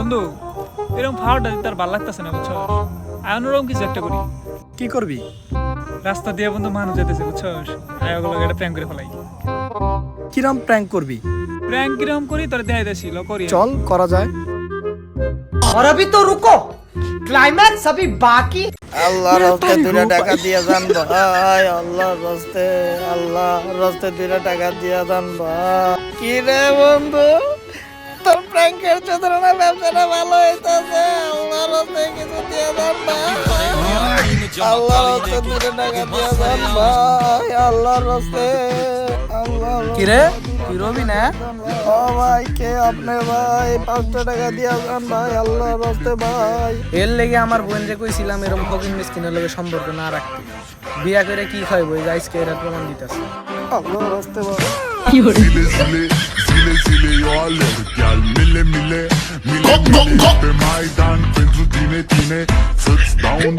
বন্ধু এরকম ফাওয়ারটা দিতে আর ভালো লাগতেছে না বুঝছো, অন্যরকম কিছু একটা করি। কি করবি? রাস্তা দিয়ে বন্ধু মানুষ যেতেছে বুঝছস, আয় ওগুলো একটা প্র্যাঙ্ক করে ফেলাই। কিরম প্র্যাঙ্ক করবি? প্র্যাঙ্ক কিরকম করি তোর দেখাই দেছি, ল করি। চল করা যায়। और अभी तो रुको, क्लाइमैक्स अभी बाकी। আল্লাহর রাস্তে 2 টাকা দিয়ে যান ভাই, আল্লাহর রাস্তে, আল্লাহর রাস্তে 2 টাকা দিয়ে যান ভাই। কি রে বন্ধু, তোর প্র্যাঙ্কের চোদনা ব্যবসাটা ভালো হইতাছে। আল্লাহর রাস্তে কিছু দিয়ে যান ভাই, আল্লাহর রাস্তে 2 টাকা দিয়ে যান ভাই, আল্লাহর রাস্তে, আল্লাহর কি রে, তুই রবি না? ও ভাই কে আপনি ভাই, 500 টাকা দিয়ে যান ভাই, আল্লাহর রাস্তে ভাই। এর লেগে আমার বোন যে কইছিলাম এরকম ফকিং মিসকিনের লগে সম্পর্ক না রাখতে, বিয়া করে কি খাইবো, এই আজকে এরা প্রমাণ দিতেছে। আল্লাহর রাস্তে ভাই। Zile zile eu alerg, chiar mile mile mile mile pe Maidan pentru tine, să-ți dau un